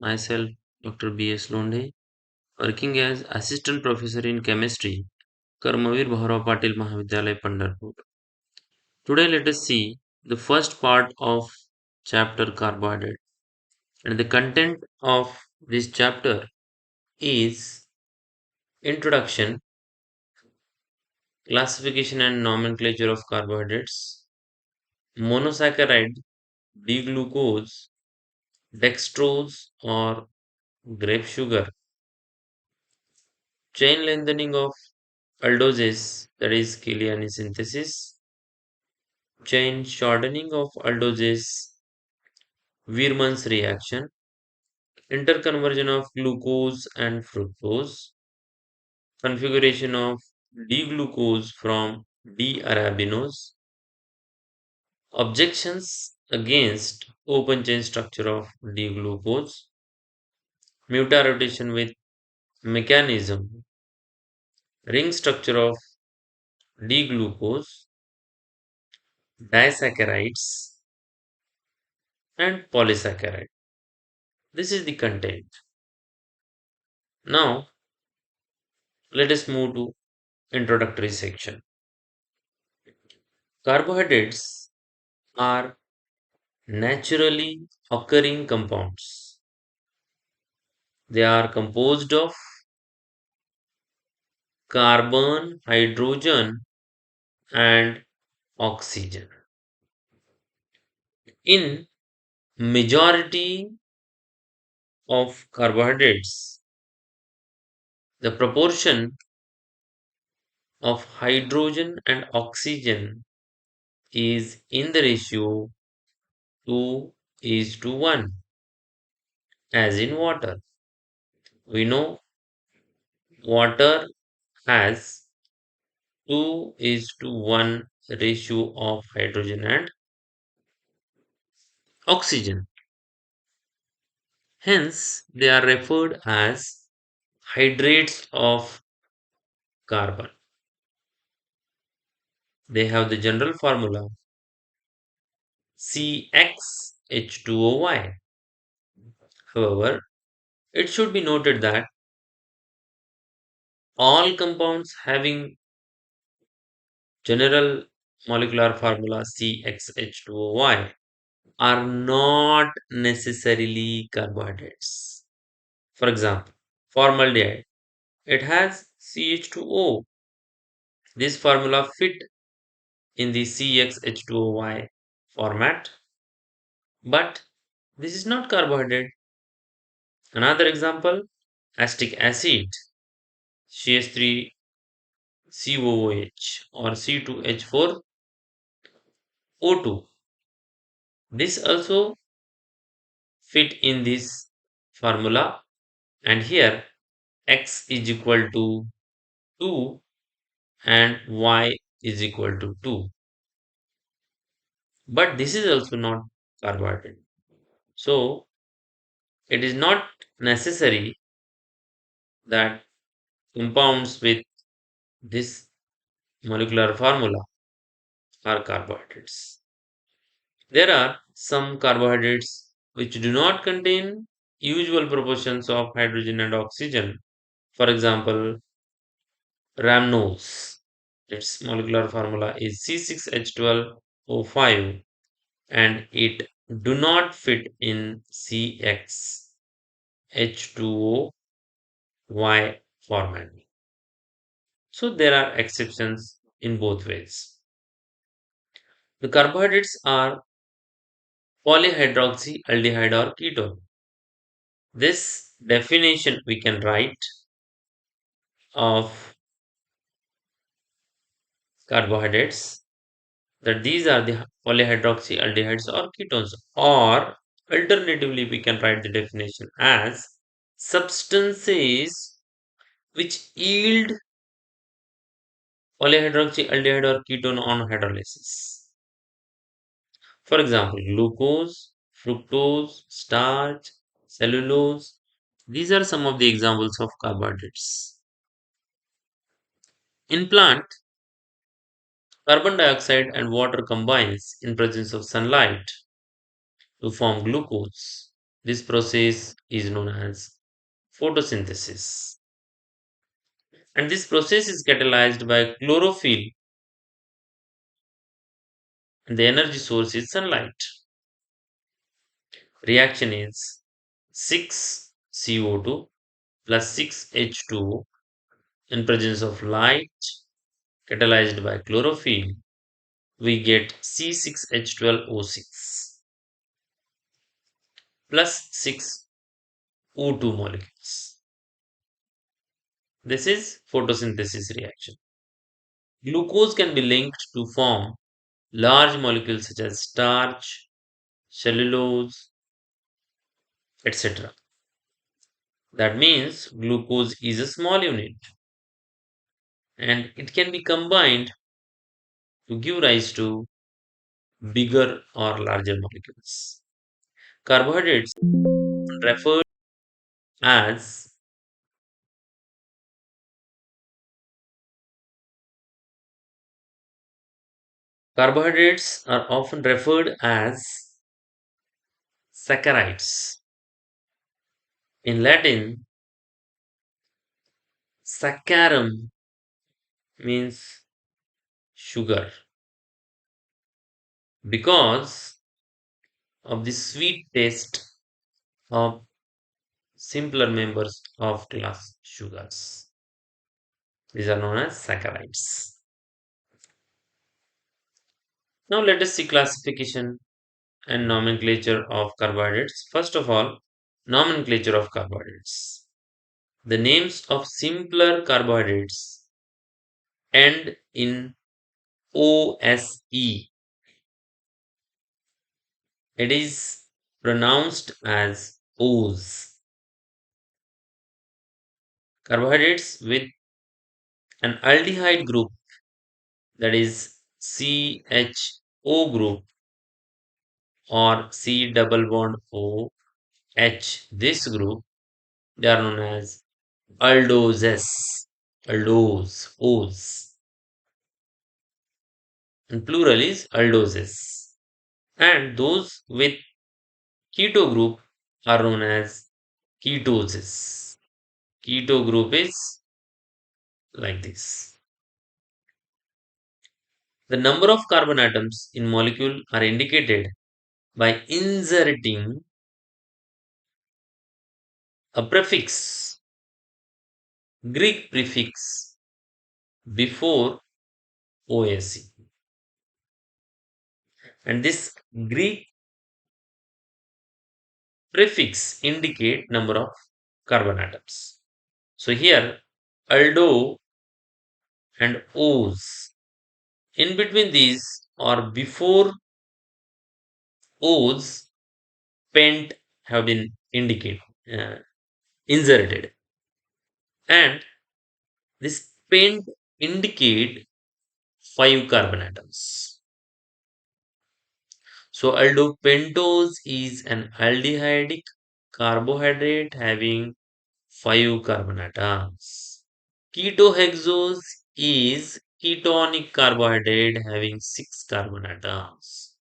Myself, Dr. B.S. Londe, working as Assistant Professor in Chemistry, Karmavir Bhaurav Patil Mahavidyalaya, Pandharpur. Today, let us see the first part of chapter Carbohydrate. And the content of this chapter is Introduction, Classification and Nomenclature of Carbohydrates, Monosaccharide, D-glucose, Dextrose or grape sugar, chain lengthening of aldoses, that is Kiliani synthesis, chain shortening of Aldoses-Weerman's reaction, interconversion of glucose and fructose, configuration of D-glucose from D-Arabinose, objections against open chain structure of D-glucose, mutarotation with mechanism, ring structure of D-glucose, disaccharides, and polysaccharide. This is the content. Now, let us move to introductory section. Carbohydrates are naturally occurring compounds. They are composed of carbon, hydrogen, and oxygen. In majority of carbohydrates, the proportion of hydrogen and oxygen is in the ratio 2:1, as in water. We know water has 2:1 ratio of hydrogen and oxygen. Hence, they are referred as hydrates of carbon. They have the general formula CxH2OY. However, it should be noted that all compounds having general molecular formula CxH2OY are not necessarily carbohydrates. For example, formaldehyde, it has CH2O. This formula fit in the CxH2OY format, but this is not carbohydrate. Another example, acetic acid, CH3COOH or C2H4O2. This also fit in this formula, and here X is equal to 2 and Y is equal to 2. But this is also not carbohydrate. So it is not necessary that compounds with this molecular formula are carbohydrates. There are some carbohydrates which do not contain usual proportions of hydrogen and oxygen. For example, rhamnose. Its molecular formula is C6H12O5 and it do not fit in CxH2OY format. So there are exceptions in both ways. The carbohydrates are polyhydroxyaldehyde or ketone. This definition we can write of carbohydrates that these are the polyhydroxyaldehydes or ketones, or alternatively we can write the definition as substances which yield polyhydroxyaldehyde or ketone on hydrolysis. For example, glucose, fructose, starch, cellulose. These are some of the examples of carbohydrates. In plant, carbon dioxide and water combines in presence of sunlight to form glucose. This process is known as photosynthesis. And this process is catalyzed by chlorophyll, and the energy source is sunlight. Reaction is 6CO2 plus 6H2O in presence of light catalyzed by chlorophyll. We get C6H12O6 plus 6 O2 molecules. This is photosynthesis reaction. Glucose can be linked to form large molecules such as starch, cellulose, etc. That means glucose is a small unit and it can be combined to give rise to bigger or larger molecules. Carbohydrates referred as carbohydrates are often referred as saccharides. In Latin, saccharum means sugar because of the sweet taste of simpler members of class sugars. These are known as saccharides. Now let us see classification and nomenclature of carbohydrates. First of all, nomenclature of carbohydrates. The names of simpler carbohydrates end in OSE. It is pronounced as O's. Carbohydrates with an aldehyde group, that is CHO group or C double bond O H, this group, they are known as aldoses, aldose, O's, and plural is aldoses. And those with keto group are known as ketoses. Keto group is like this. The number of carbon atoms in molecule are indicated by inserting a prefix, Greek prefix, before OSE. And this Greek prefix indicate number of carbon atoms. So here aldo and O's. In between these or before O's, pent have been indicated, uh, inserted, and this pent indicate 5 carbon atoms. So aldopentose is an aldehydic carbohydrate having 5 carbon atoms. Ketohexose is ketonic carbohydrate having 6 carbon atoms.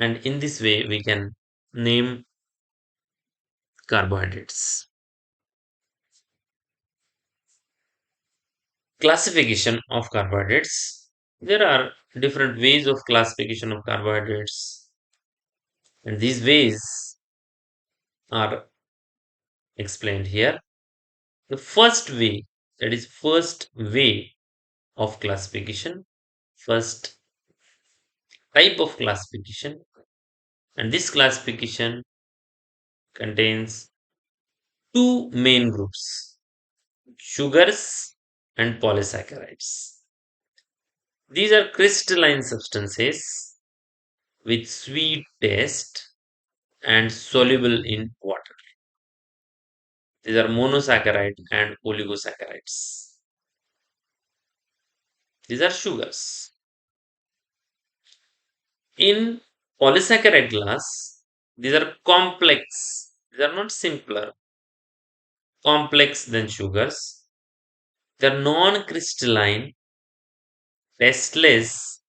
And in this way we can name carbohydrates. Classification of carbohydrates. There are different ways of classification of carbohydrates, and these ways are explained here. The first way, that is first way of classification, first type of classification, and this classification contains two main groups, sugars and polysaccharides. These are crystalline substances with sweet taste and soluble in water. These are monosaccharide and oligosaccharides. These are sugars. In polysaccharide class, these are complex. These are not simpler, complex than sugars. They are non-crystalline, tasteless,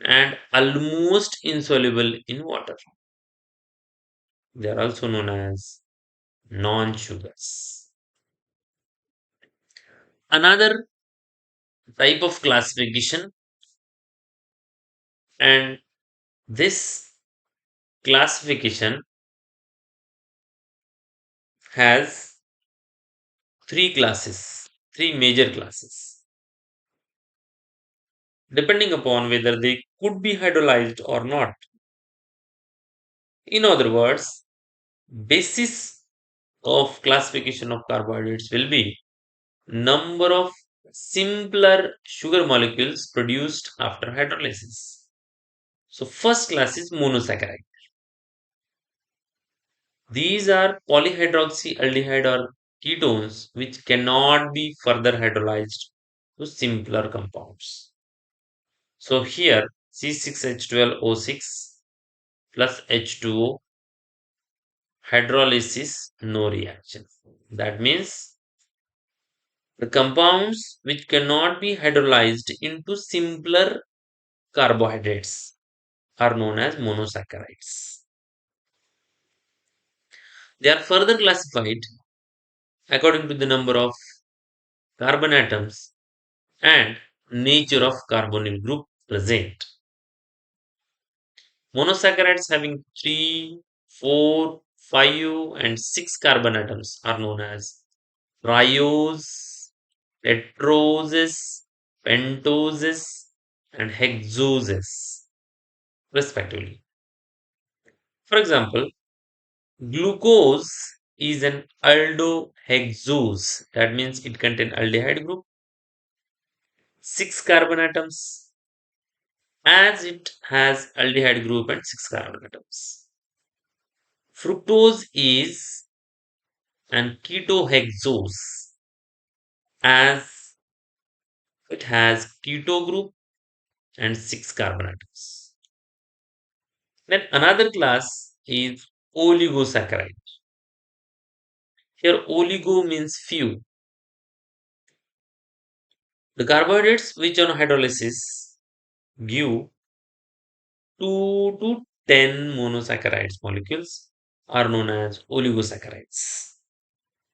and almost insoluble in water. They are also known as non-sugars. Another type of classification, and this classification has three major classes, depending upon whether they could be hydrolyzed or not. In other words, basis of classification of carbohydrates will be number of simpler sugar molecules produced after hydrolysis. So first class is monosaccharide. These are polyhydroxyaldehyde or ketones which cannot be further hydrolyzed to simpler compounds. So here C6H12O6 plus H2O, hydrolysis, no reaction. That means the compounds which cannot be hydrolyzed into simpler carbohydrates are known as monosaccharides. They are further classified according to the number of carbon atoms and nature of carbonyl group present. Monosaccharides having 3, 4, 5, and 6 carbon atoms are known as triose, tetroses, pentoses, and hexoses, respectively. For example, glucose is an aldohexose. That means it contains aldehyde group, 6 carbon atoms, as it has aldehyde group and 6 carbon atoms. Fructose is an ketohexose, as it has keto group and 6 carbon atoms. Then another class is oligosaccharide. Here oligo means few. The carbohydrates which on hydrolysis give 2 to 10 monosaccharides molecules are known as oligosaccharides.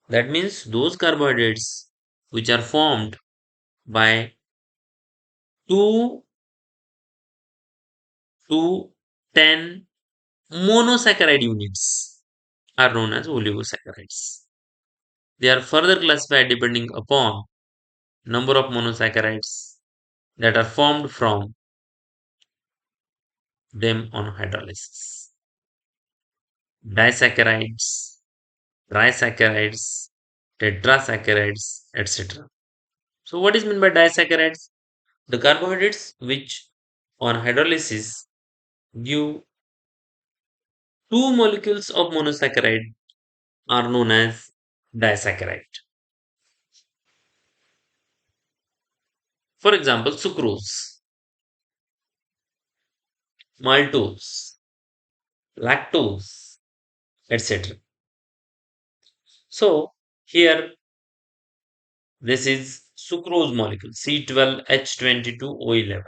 That means those carbohydrates which are formed by 2 to 10 monosaccharide units are known as oligosaccharides. They are further classified depending upon number of monosaccharides that are formed from them on hydrolysis. Disaccharides, trisaccharides, tetrasaccharides, etc. So what is meant by disaccharides? The carbohydrates which on hydrolysis give two molecules of monosaccharide are known as disaccharide. For example, sucrose, maltose, lactose, etc. So here this is sucrose molecule C12H22O11,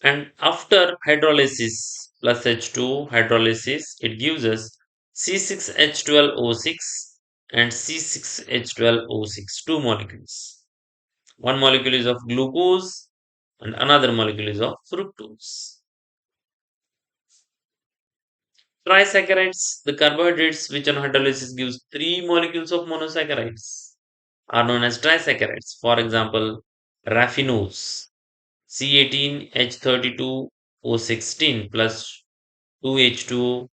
and after hydrolysis plus H2 hydrolysis it gives us C6H12O6 and C6H12O6, two molecules. One molecule is of glucose and another molecule is of fructose. Trisaccharides, the carbohydrates which on hydrolysis gives three molecules of monosaccharides, are known as trisaccharides. For example, raffinose, C18H32O16 plus 2H2O.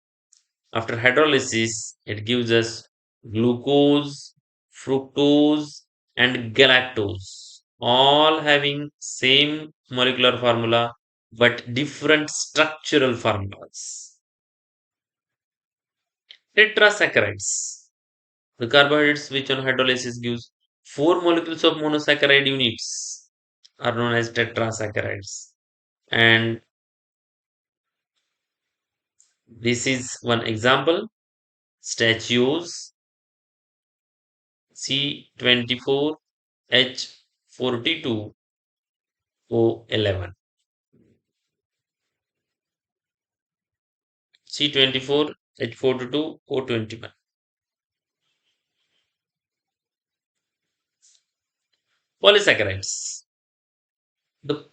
After hydrolysis, it gives us glucose, fructose, and galactose, all having same molecular formula but different structural formulas. Tetrasaccharides, the carbohydrates which on hydrolysis gives four molecules of monosaccharide units, are known as tetrasaccharides. And this is one example: stachiols, C24H42O11. C24 H422 O21. Polysaccharides. The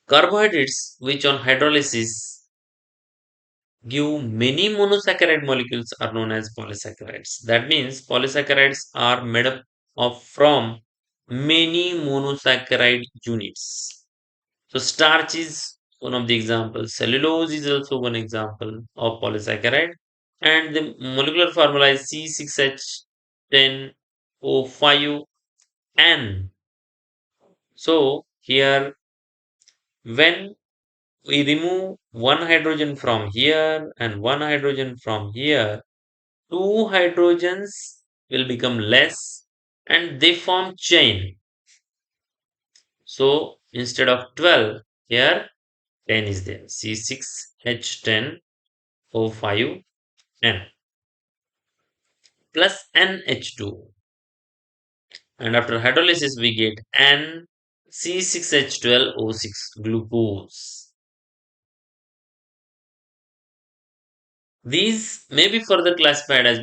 carbohydrates which on hydrolysis give many monosaccharide molecules are known as polysaccharides. That means polysaccharides are made up of from many monosaccharide units. So starch is one of the examples. Cellulose is also one example of polysaccharide. And the molecular formula is C6H10O5N. So here when we remove one hydrogen from here and one hydrogen from here, two hydrogens will become less and they form chain. So instead of 12, here 10 is there. C6H10O5N plus NH2. And after hydrolysis, we get NC6H12O6 glucose. These may be further classified as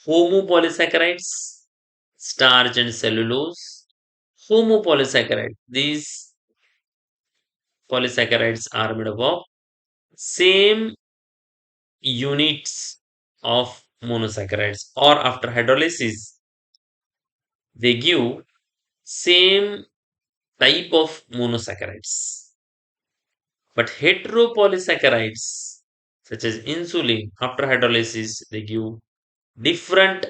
homopolysaccharides, starch and cellulose. Homopolysaccharide. These polysaccharides are made up of same units of monosaccharides, or after hydrolysis they give same type of monosaccharides. But heteropolysaccharides such as insulin, after hydrolysis they give different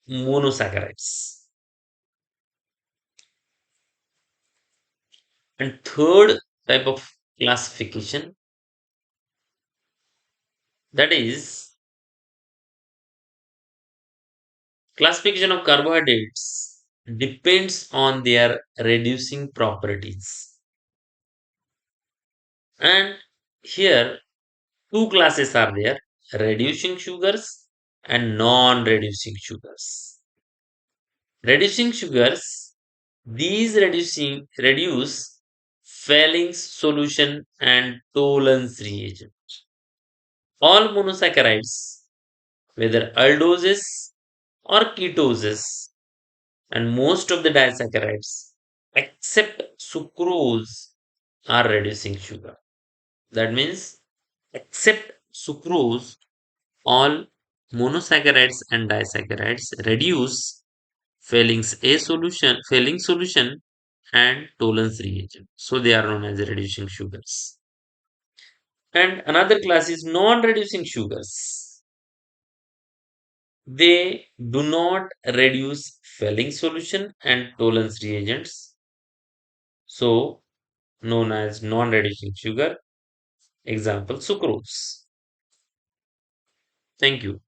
monosaccharides. And third type of classification, that is classification of carbohydrates, depends on their reducing properties. And here two classes are there: reducing sugars and non-reducing sugars. Reducing sugars, these reduce Fehling solution and Tollens reagent. All monosaccharides, whether aldoses or ketoses, and most of the disaccharides, except sucrose, are reducing sugar. That means, except sucrose, all monosaccharides and disaccharides reduce Fehling solution and Tollens reagent. So they are known as reducing sugars. And another class is non-reducing sugars. They do not reduce Fehling solution and Tollens reagents. So known as non-reducing sugar. Example, sucrose. Thank you.